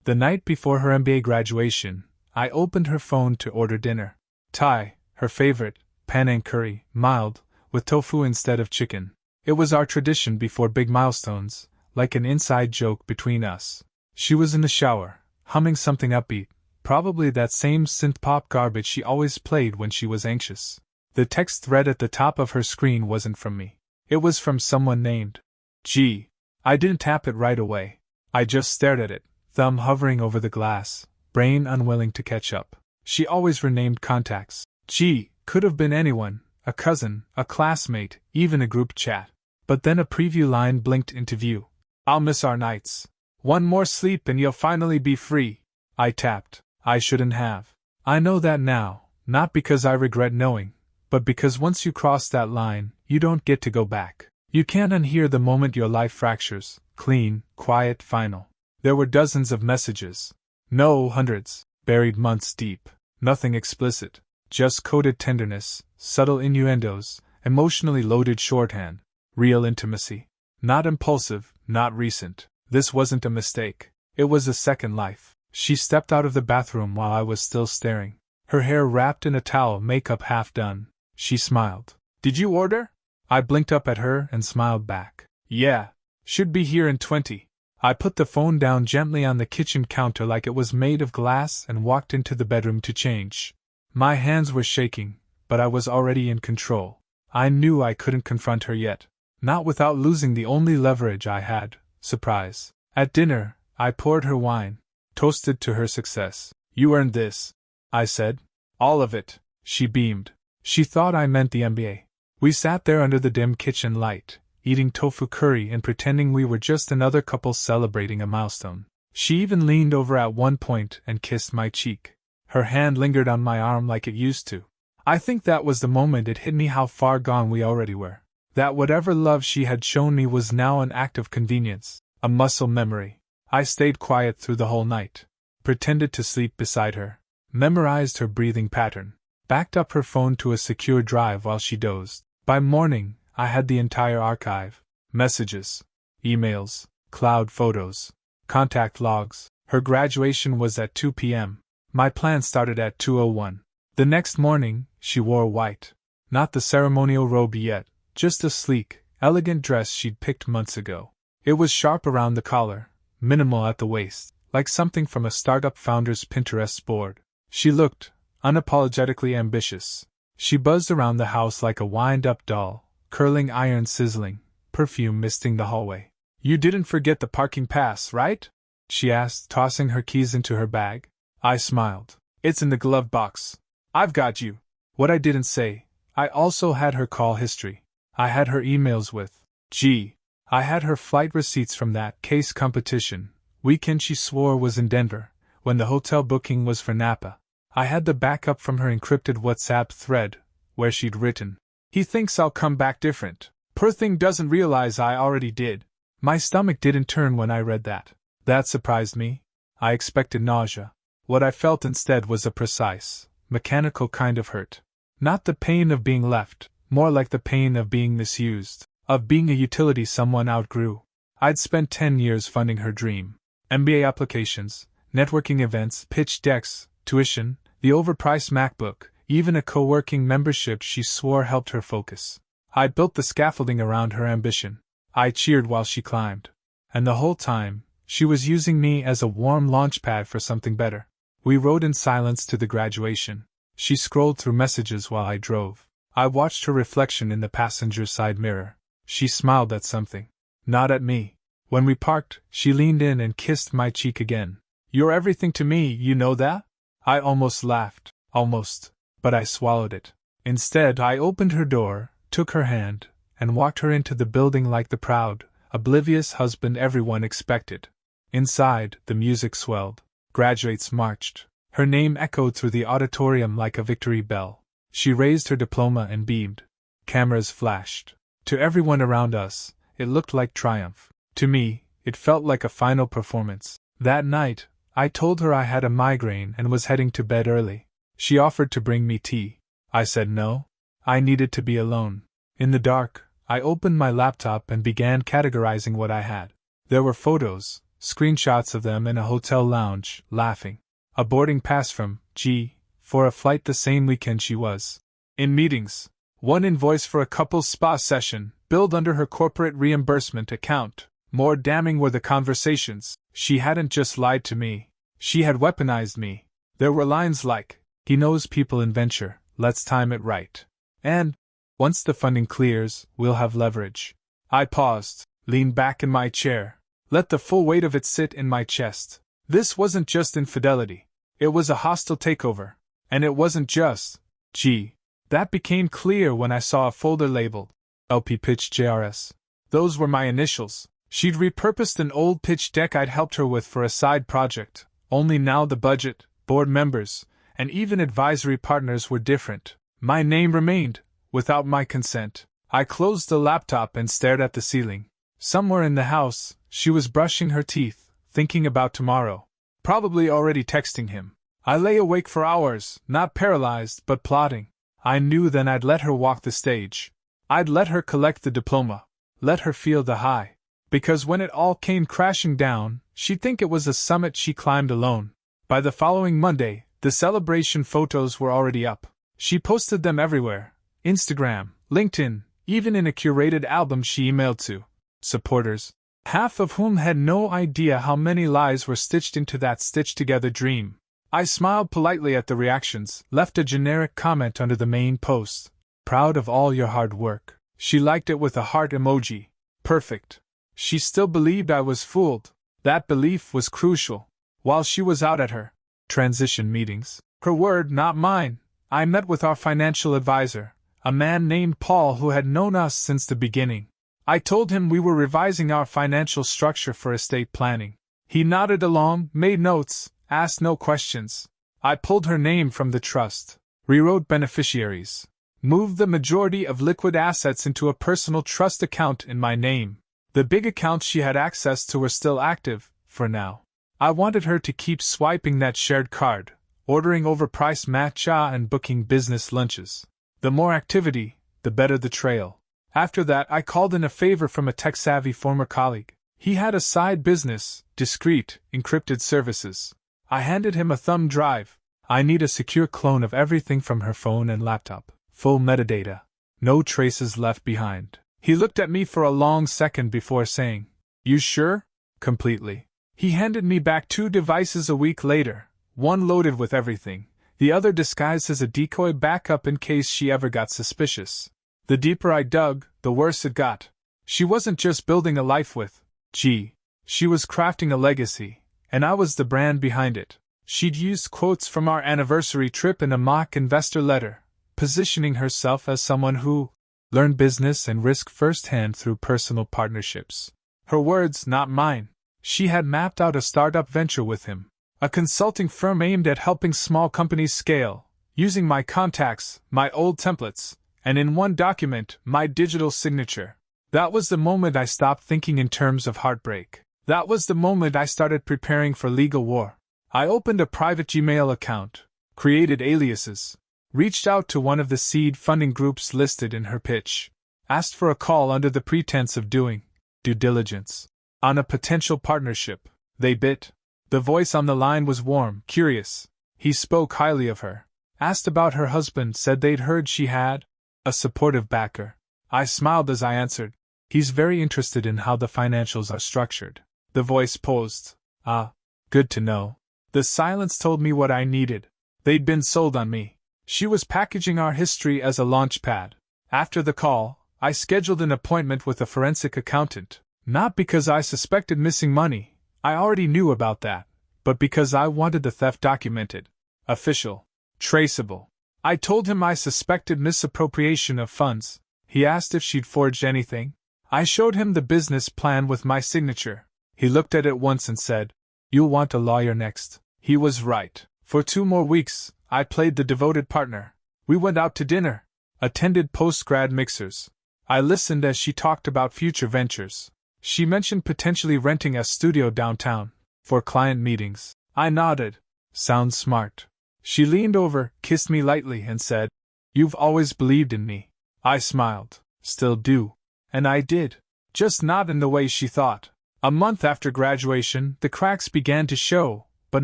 The night before her MBA graduation, I opened her phone to order dinner. Thai, her favorite, Panang curry, mild, with tofu instead of chicken. It was our tradition before big milestones, like an inside joke between us. She was in the shower, humming something upbeat, probably that same synth-pop garbage she always played when she was anxious. The text thread at the top of her screen wasn't from me. It was from someone named G. I didn't tap it right away. I just stared at it, thumb hovering over the glass, brain unwilling to catch up. She always renamed contacts. G could have been anyone, a cousin, a classmate, even a group chat. But then a preview line blinked into view. I'll miss our nights. One more sleep and you'll finally be free. I tapped. I shouldn't have. I know that now, not because I regret knowing, but because once you cross that line, you don't get to go back. You can't unhear the moment your life fractures, clean, quiet, final. There were dozens of messages. No, hundreds, buried months deep. Nothing explicit, just coded tenderness, subtle innuendos, emotionally loaded shorthand. Real intimacy. Not impulsive, not recent. This wasn't a mistake. It was a second life. She stepped out of the bathroom while I was still staring. Her hair wrapped in a towel, makeup half done. She smiled. Did you order? I blinked up at her and smiled back. Yeah. Should be here in 20. I put the phone down gently on the kitchen counter like it was made of glass and walked into the bedroom to change. My hands were shaking, but I was already in control. I knew I couldn't confront her yet. Not without losing the only leverage I had, surprise. At dinner, I poured her wine, toasted to her success. You earned this, I said. All of it, she beamed. She thought I meant the MBA. We sat there under the dim kitchen light, eating tofu curry and pretending we were just another couple celebrating a milestone. She even leaned over at one point and kissed my cheek. Her hand lingered on my arm like it used to. I think that was the moment it hit me how far gone we already were. That whatever love she had shown me was now an act of convenience, a muscle memory. I stayed quiet through the whole night, pretended to sleep beside her, memorized her breathing pattern, backed up her phone to a secure drive while she dozed. By morning, I had the entire archive. Messages, emails, cloud photos, contact logs. Her graduation was at 2 p.m. My plan started at 2:01. The next morning, she wore white. Not the ceremonial robe yet, just a sleek, elegant dress she'd picked months ago. It was sharp around the collar, minimal at the waist, like something from a startup founder's Pinterest board. She looked unapologetically ambitious. She buzzed around the house like a wind-up doll, curling iron sizzling, perfume misting the hallway. You didn't forget the parking pass, right? She asked, tossing her keys into her bag. I smiled. It's in the glove box. I've got you. What I didn't say, I also had her call history. I had her emails with G. I had her flight receipts from that case competition weekend she swore was in Denver, when the hotel booking was for Napa. I had the backup from her encrypted WhatsApp thread, where she'd written, "He thinks I'll come back different. Poor thing doesn't realize I already did." My stomach didn't turn when I read that. That surprised me. I expected nausea. What I felt instead was a precise, mechanical kind of hurt. Not the pain of being left, more like the pain of being misused, of being a utility someone outgrew. I'd spent 10 years funding her dream. MBA applications, networking events, pitch decks, tuition, the overpriced MacBook, even a co-working membership she swore helped her focus. I built the scaffolding around her ambition. I cheered while she climbed. And the whole time, she was using me as a warm launchpad for something better. We rode in silence to the graduation. She scrolled through messages while I drove. I watched her reflection in the passenger side mirror. She smiled at something. Not at me. When we parked, she leaned in and kissed my cheek again. You're everything to me, you know that? I almost laughed. Almost. But I swallowed it. Instead, I opened her door, took her hand, and walked her into the building like the proud, oblivious husband everyone expected. Inside, the music swelled. Graduates marched. Her name echoed through the auditorium like a victory bell. She raised her diploma and beamed. Cameras flashed. To everyone around us, it looked like triumph. To me, it felt like a final performance. That night, I told her I had a migraine and was heading to bed early. She offered to bring me tea. I said no. I needed to be alone. In the dark, I opened my laptop and began categorizing what I had. There were photos, screenshots of them in a hotel lounge, laughing. A boarding pass from G for a flight the same weekend she was in meetings. One invoice for a couple's spa session, billed under her corporate reimbursement account. More damning were the conversations. She hadn't just lied to me. She had weaponized me. There were lines like, "He knows people in venture, let's time it right." And, "Once the funding clears, we'll have leverage." I paused, leaned back in my chair, let the full weight of it sit in my chest. This wasn't just infidelity. It was a hostile takeover. And it wasn't just G. That became clear when I saw a folder labeled LP Pitch JRS. Those were my initials. She'd repurposed an old pitch deck I'd helped her with for a side project, only now the budget, board members, and even advisory partners were different. My name remained, without my consent. I closed the laptop and stared at the ceiling. Somewhere in the house, she was brushing her teeth, thinking about tomorrow. Probably already texting him. I lay awake for hours, not paralyzed, but plotting. I knew then I'd let her walk the stage. I'd let her collect the diploma. Let her feel the high. Because when it all came crashing down, she'd think it was a summit she climbed alone. By the following Monday, the celebration photos were already up. She posted them everywhere. Instagram, LinkedIn, even in a curated album she emailed to supporters, half of whom had no idea how many lies were stitched into that stitched-together dream. I smiled politely at the reactions, left a generic comment under the main post. "Proud of all your hard work." She liked it with a heart emoji. Perfect. She still believed I was fooled. That belief was crucial. While she was out at her transition meetings, her word, not mine, I met with our financial advisor, a man named Paul who had known us since the beginning. I told him we were revising our financial structure for estate planning. He nodded along, made notes, asked no questions. I pulled her name from the trust, rewrote beneficiaries, moved the majority of liquid assets into a personal trust account in my name. The big accounts she had access to were still active, for now. I wanted her to keep swiping that shared card, ordering overpriced matcha and booking business lunches. The more activity, the better the trail. After that, I called in a favor from a tech-savvy former colleague. He had a side business, discreet, encrypted services. I handed him a thumb drive. I need a secure clone of everything from her phone and laptop. Full metadata. No traces left behind. He looked at me for a long second before saying, "You sure?" "Completely." He handed me back 2 devices a week later, one loaded with everything, the other disguised as a decoy backup in case she ever got suspicious. The deeper I dug, the worse it got. She wasn't just building a life with G. She was crafting a legacy, and I was the brand behind it. She'd used quotes from our anniversary trip in a mock investor letter, positioning herself as someone who learned business and risk firsthand through personal partnerships. Her words, not mine. She had mapped out a startup venture with him, a consulting firm aimed at helping small companies scale, using my contacts, my old templates, and in one document, my digital signature. That was the moment I stopped thinking in terms of heartbreak. That was the moment I started preparing for legal war. I opened a private Gmail account, created aliases, reached out to one of the seed funding groups listed in her pitch, asked for a call under the pretense of doing due diligence on a potential partnership. They bit. The voice on the line was warm, curious. He spoke highly of her. Asked about her husband, said they'd heard she had a supportive backer. I smiled as I answered, "He's very interested in how the financials are structured." The voice paused. "Ah, good to know." The silence told me what I needed. They'd been sold on me. She was packaging our history as a launch pad. After the call, I scheduled an appointment with a forensic accountant. Not because I suspected missing money, I already knew about that, but because I wanted the theft documented, official, traceable. I told him I suspected misappropriation of funds. He asked if she'd forged anything. I showed him the business plan with my signature. He looked at it once and said, "You'll want a lawyer next." He was right. For 2 more weeks, I played the devoted partner. We went out to dinner, attended post-grad mixers. I listened as she talked about future ventures. She mentioned potentially renting a studio downtown for client meetings. I nodded. Sounds smart. She leaned over, kissed me lightly, and said, "You've always believed in me." I smiled. Still do. And I did. Just not in the way she thought. A month after graduation, the cracks began to show, but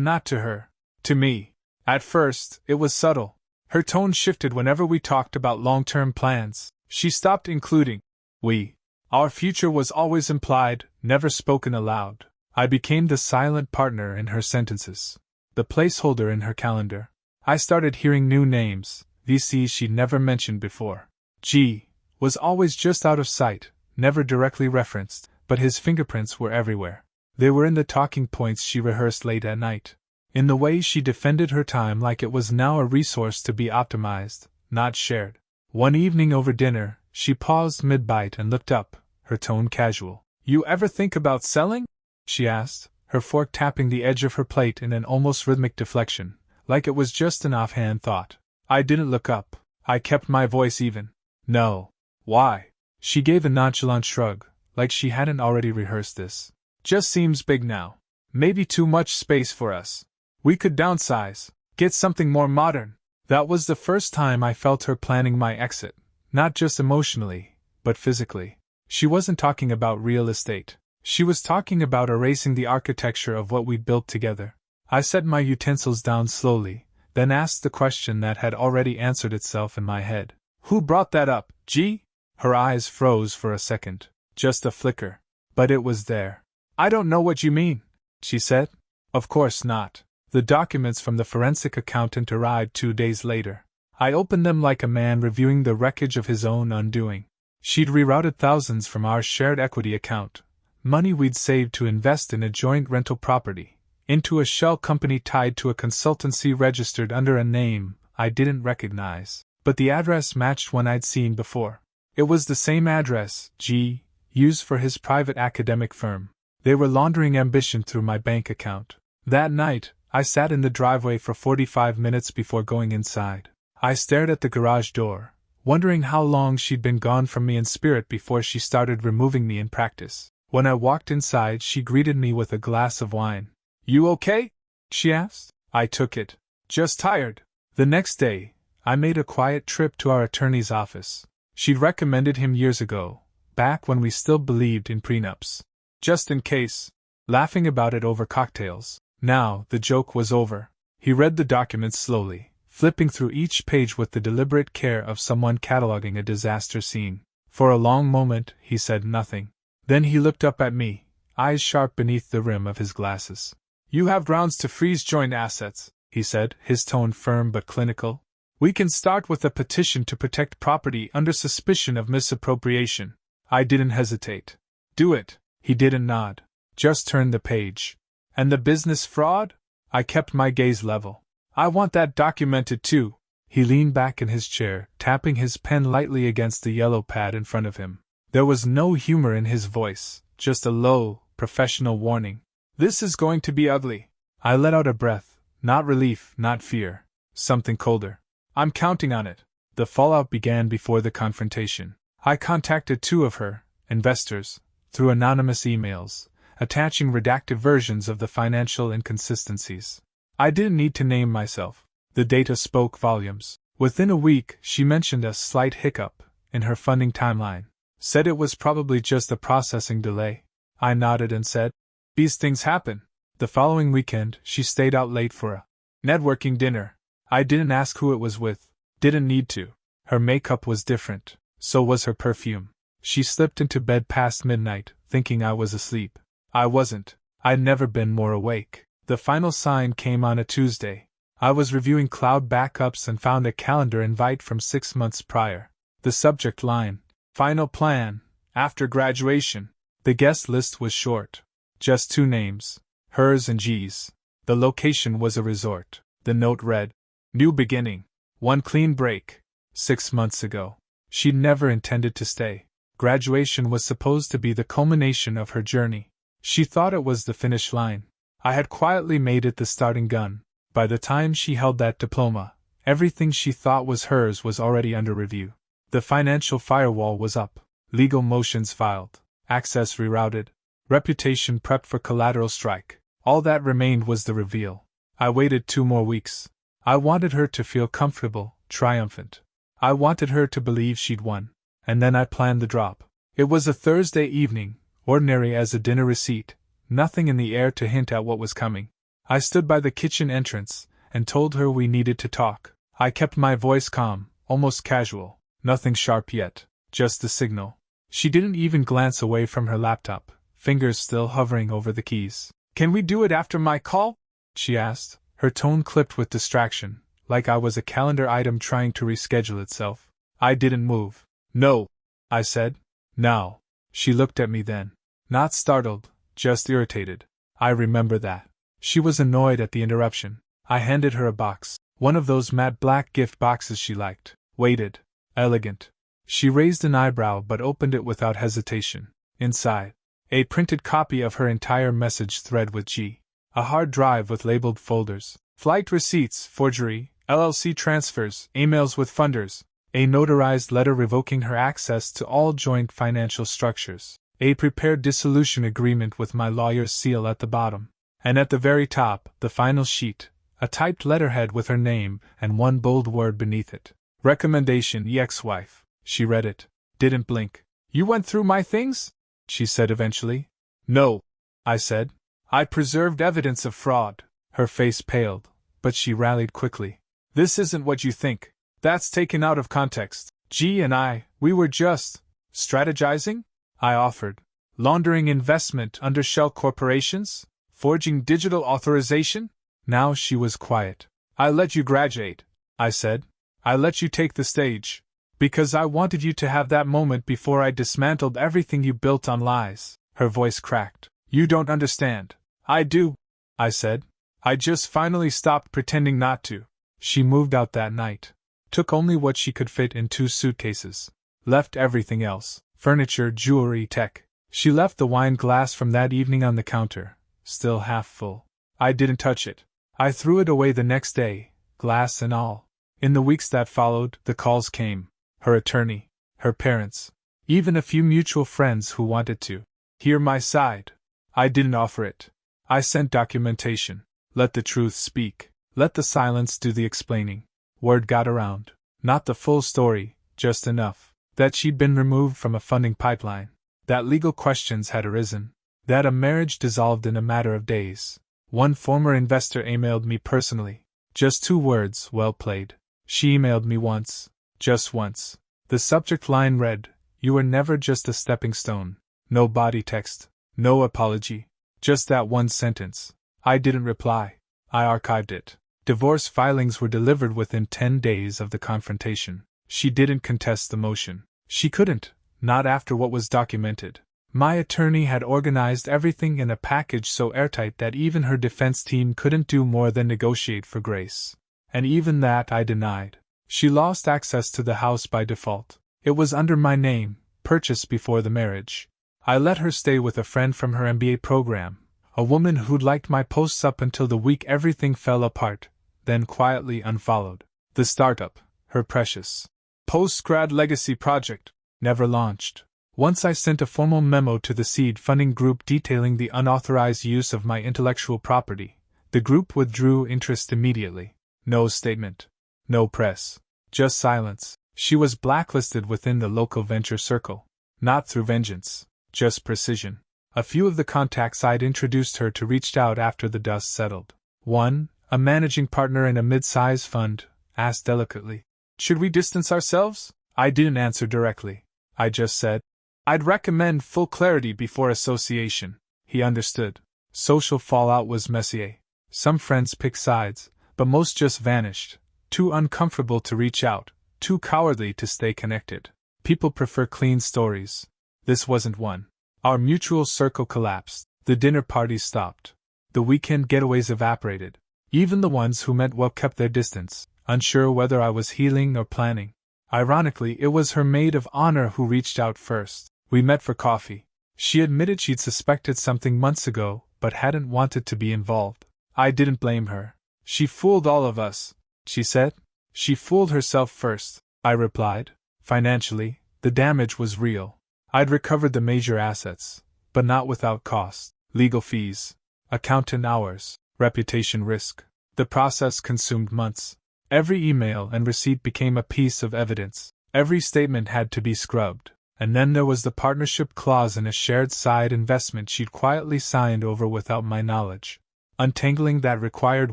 not to her. To me. At first, it was subtle. Her tone shifted whenever we talked about long-term plans. She stopped including we. Our future was always implied, never spoken aloud. I became the silent partner in her sentences, the placeholder in her calendar. I started hearing new names, VCs she'd never mentioned before. G was always just out of sight, never directly referenced, but his fingerprints were everywhere. They were in the talking points she rehearsed late at night, in the way she defended her time like it was now a resource to be optimized, not shared. One evening over dinner, she paused mid-bite and looked up, her tone casual. "You ever think about selling?" she asked, her fork tapping the edge of her plate in an almost rhythmic deflection, like it was just an offhand thought. I didn't look up. I kept my voice even. "No." "Why?" She gave a nonchalant shrug, like she hadn't already rehearsed this. "Just seems big now. Maybe too much space for us. We could downsize, get something more modern." That was the first time I felt her planning my exit, not just emotionally, but physically. She wasn't talking about real estate. She was talking about erasing the architecture of what we'd built together. I set my utensils down slowly, then asked the question that had already answered itself in my head. "Who brought that up, G?" Her eyes froze for a second, just a flicker. But it was there. "I don't know what you mean," she said. "Of course not." The documents from the forensic accountant arrived 2 days later. I opened them like a man reviewing the wreckage of his own undoing. She'd rerouted thousands from our shared equity account, money we'd saved to invest in a joint rental property, into a shell company tied to a consultancy registered under a name I didn't recognize, but the address matched one I'd seen before. It was the same address G used for his private academic firm. They were laundering ambition through my bank account. That night, I sat in the driveway for 45 minutes before going inside. I stared at the garage door, wondering how long she'd been gone from me in spirit before she started removing me in practice. When I walked inside, she greeted me with a glass of wine. "You okay?" she asked. I took it. "Just tired." The next day, I made a quiet trip to our attorney's office. She'd recommended him years ago, back when we still believed in prenups. Just in case. Laughing about it over cocktails. Now, the joke was over. He read the documents slowly, flipping through each page with the deliberate care of someone cataloging a disaster scene. For a long moment, he said nothing. Then he looked up at me, eyes sharp beneath the rim of his glasses. "You have grounds to freeze joint assets," he said, his tone firm but clinical. "We can start with a petition to protect property under suspicion of misappropriation." I didn't hesitate. "Do it." He didn't nod. Just turned the page. "And the business fraud?" I kept my gaze level. "I want that documented too." He leaned back in his chair, tapping his pen lightly against the yellow pad in front of him. There was no humor in his voice, just a low, professional warning. "This is going to be ugly." I let out a breath, not relief, not fear. Something colder. "I'm counting on it." The fallout began before the confrontation. I contacted 2 of her investors through anonymous emails, attaching redacted versions of the financial inconsistencies. I didn't need to name myself. The data spoke volumes. Within a week, she mentioned a slight hiccup in her funding timeline. Said it was probably just a processing delay. I nodded and said, "These things happen." The following weekend, she stayed out late for a networking dinner. I didn't ask who it was with. Didn't need to. Her makeup was different. So was her perfume. She slipped into bed past midnight, thinking I was asleep. I wasn't. I'd never been more awake. The final sign came on a Tuesday. I was reviewing cloud backups and found a calendar invite from 6 months prior. The subject line, "Final plan, after graduation." The guest list was short. Just 2 names, hers and G's. The location was a resort. The note read, "New beginning. One clean break." 6 months ago. She'd never intended to stay. Graduation was supposed to be the culmination of her journey. She thought it was the finish line. I had quietly made it the starting gun. By the time she held that diploma, everything she thought was hers was already under review. The financial firewall was up, legal motions filed, access rerouted, reputation prepped for collateral strike. All that remained was the reveal. I waited 2 more weeks. I wanted her to feel comfortable, triumphant. I wanted her to believe she'd won. And then I planned the drop. It was a Thursday evening, ordinary as a dinner receipt, nothing in the air to hint at what was coming. I stood by the kitchen entrance and told her we needed to talk. I kept my voice calm, almost casual, nothing sharp yet, just the signal. She didn't even glance away from her laptop, fingers still hovering over the keys. "Can we do it after my call?" she asked, her tone clipped with distraction, like I was a calendar item trying to reschedule itself. I didn't move. "No," I said. "Now." She looked at me then. Not startled, just irritated. I remember that. She was annoyed at the interruption. I handed her a box, one of those matte black gift boxes she liked. Weighted. Elegant. She raised an eyebrow but opened it without hesitation. Inside, a printed copy of her entire message thread with G. A hard drive with labeled folders. Flight receipts, forgery, LLC transfers, emails with funders, a notarized letter revoking her access to all joint financial structures, a prepared dissolution agreement with my lawyer's seal at the bottom, and at the very top, the final sheet, a typed letterhead with her name and one bold word beneath it. Recommendation, ex-wife. She read it. Didn't blink. "You went through my things?" she said eventually. "No," I said. "I preserved evidence of fraud." Her face paled, but she rallied quickly. "This isn't what you think. That's taken out of context. G and we were just strategizing," I offered. "Laundering investment under shell corporations? Forging digital authorization?" Now she was quiet. "I let you graduate," I said. "I let you take the stage. Because I wanted you to have that moment before I dismantled everything you built on lies." Her voice cracked. "You don't understand." "I do," I said. "I just finally stopped pretending not to." She moved out that night. Took only what she could fit in 2 suitcases. Left everything else. Furniture, jewelry, tech. She left the wine glass from that evening on the counter, still half full. I didn't touch it. I threw it away the next day, glass and all. In the weeks that followed, the calls came. Her attorney, her parents, even a few mutual friends who wanted to hear my side. I didn't offer it. I sent documentation. Let the truth speak. Let the silence do the explaining. Word got around. Not the full story, just enough. That she'd been removed from a funding pipeline. That legal questions had arisen. That a marriage dissolved in a matter of days. One former investor emailed me personally. Just 2 words, "Well played." She emailed me once. Just once. The subject line read, "You were never just a stepping stone." No body text. No apology. Just that one sentence. I didn't reply. I archived it. Divorce filings were delivered within 10 days of the confrontation. She didn't contest the motion. She couldn't, not after what was documented. My attorney had organized everything in a package so airtight that even her defense team couldn't do more than negotiate for grace. And even that I denied. She lost access to the house by default. It was under my name, purchased before the marriage. I let her stay with a friend from her MBA program, a woman who'd liked my posts up until the week everything fell apart, then quietly unfollowed. The startup, her precious post-grad legacy project, never launched. Once I sent a formal memo to the seed funding group detailing the unauthorized use of my intellectual property. The group withdrew interest immediately. No statement. No press. Just silence. She was blacklisted within the local venture circle. Not through vengeance. Just precision. A few of the contacts I'd introduced her to reached out after the dust settled. One, a managing partner in a mid-size fund, asked delicately, "Should we distance ourselves?" I didn't answer directly. I just said, "I'd recommend full clarity before association." He understood. Social fallout was messy. Some friends picked sides, but most just vanished. Too uncomfortable to reach out, too cowardly to stay connected. People prefer clean stories. This wasn't one. Our mutual circle collapsed. The dinner parties stopped. The weekend getaways evaporated. Even the ones who meant well kept their distance, unsure whether I was healing or planning. Ironically, it was her maid of honor who reached out first. We met for coffee. She admitted she'd suspected something months ago, but hadn't wanted to be involved. I didn't blame her. "She fooled all of us," she said. "She fooled herself first," I replied. Financially, the damage was real. I'd recovered the major assets, but not without cost. Legal fees, accountant hours, reputation risk. The process consumed months. Every email and receipt became a piece of evidence. Every statement had to be scrubbed. And then there was the partnership clause in a shared side investment she'd quietly signed over without my knowledge. Untangling that required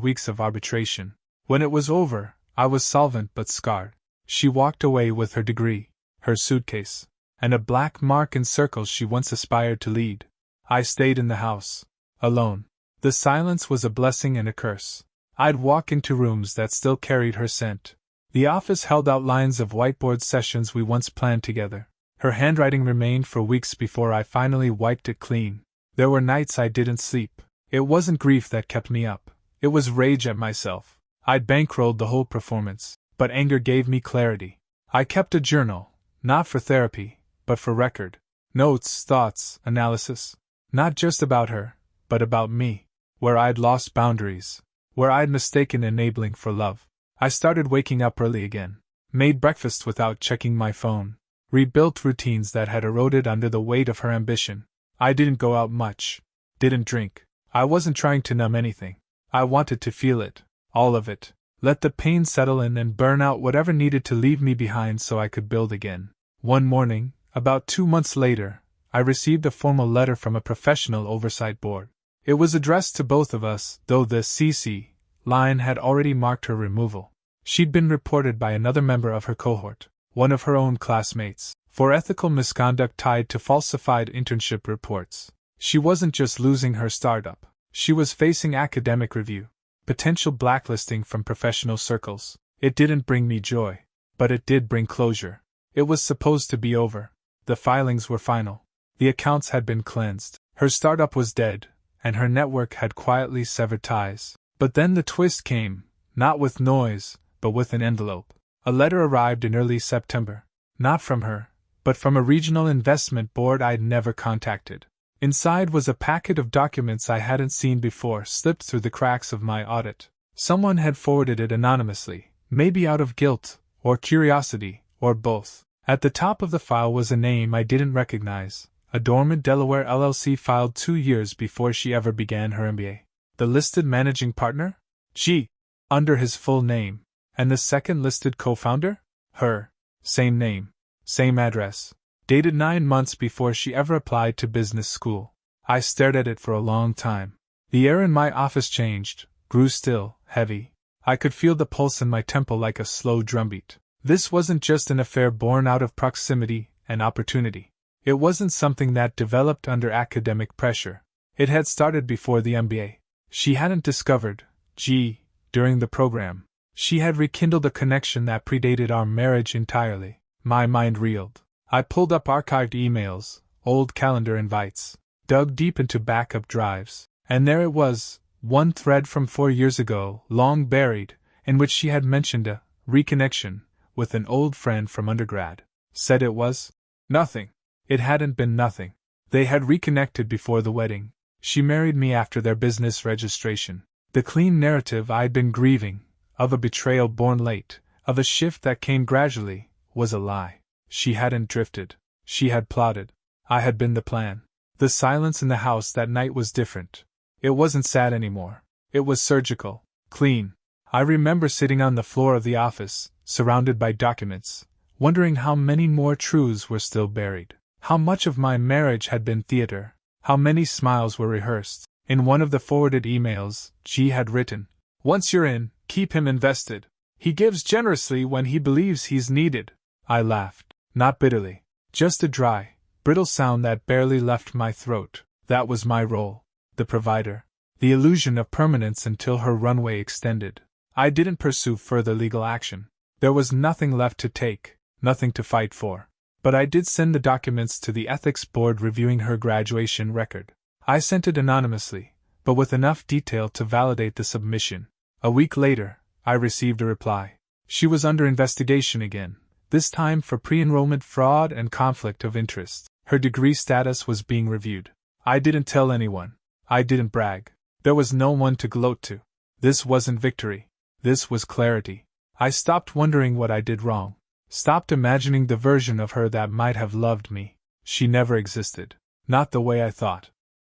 weeks of arbitration. When it was over, I was solvent but scarred. She walked away with her degree, her suitcase, and a black mark in circles she once aspired to lead. I stayed in the house, alone. The silence was a blessing and a curse. I'd walk into rooms that still carried her scent. The office held outlines of whiteboard sessions we once planned together. Her handwriting remained for weeks before I finally wiped it clean. There were nights I didn't sleep. It wasn't grief that kept me up. It was rage at myself. I'd bankrolled the whole performance, but anger gave me clarity. I kept a journal, not for therapy, but for record. Notes, thoughts, analysis. Not just about her, but about me. Where I'd lost boundaries. Where I'd mistaken enabling for love. I started waking up early again. Made breakfast without checking my phone. Rebuilt routines that had eroded under the weight of her ambition. I didn't go out much. Didn't drink. I wasn't trying to numb anything. I wanted to feel it. All of it. Let the pain settle in and burn out whatever needed to leave me behind so I could build again. One morning, about 2 months later, I received a formal letter from a professional oversight board. It was addressed to both of us, though the CC line had already marked her removal. She'd been reported by another member of her cohort, one of her own classmates, for ethical misconduct tied to falsified internship reports. She wasn't just losing her startup. She was facing academic review, potential blacklisting from professional circles. It didn't bring me joy, but it did bring closure. It was supposed to be over. The filings were final. The accounts had been cleansed. Her startup was dead, and her network had quietly severed ties. But then the twist came, not with noise, but with an envelope. A letter arrived in early September. Not from her, but from a regional investment board I'd never contacted. Inside was a packet of documents I hadn't seen before, slipped through the cracks of my audit. Someone had forwarded it anonymously, maybe out of guilt, or curiosity, or both. At the top of the file was a name I didn't recognize, a dormant Delaware LLC filed 2 years before she ever began her MBA. The listed managing partner? G. Under his full name. And the second listed co-founder? Her. Same name. Same address. Dated 9 months before she ever applied to business school. I stared at it for a long time. The air in my office changed, grew still, heavy. I could feel the pulse in my temple like a slow drumbeat. This wasn't just an affair born out of proximity and opportunity. It wasn't something that developed under academic pressure. It had started before the MBA. She hadn't discovered G during the program. She had rekindled a connection that predated our marriage entirely. My mind reeled. I pulled up archived emails, old calendar invites, dug deep into backup drives, and there it was, one thread from 4 years ago, long buried, in which she had mentioned a reconnection with an old friend from undergrad. Said it was nothing. It hadn't been nothing. They had reconnected before the wedding. She married me after their business registration. The clean narrative I'd been grieving, of a betrayal born late, of a shift that came gradually, was a lie. She hadn't drifted. She had plotted. I had been the plan. The silence in the house that night was different. It wasn't sad anymore. It was surgical, clean. I remember sitting on the floor of the office, surrounded by documents, wondering how many more truths were still buried. How much of my marriage had been theater. How many smiles were rehearsed. In one of the forwarded emails, G had written, "Once you're in, keep him invested. He gives generously when he believes he's needed." I laughed. Not bitterly. Just a dry, brittle sound that barely left my throat. That was my role. The provider. The illusion of permanence until her runway extended. I didn't pursue further legal action. There was nothing left to take, nothing to fight for. But I did send the documents to the ethics board reviewing her graduation record. I sent it anonymously, but with enough detail to validate the submission. A week later, I received a reply. She was under investigation again. This time for pre-enrollment fraud and conflict of interest. Her degree status was being reviewed. I didn't tell anyone. I didn't brag. There was no one to gloat to. This wasn't victory. This was clarity. I stopped wondering what I did wrong. Stopped imagining the version of her that might have loved me. She never existed. Not the way I thought.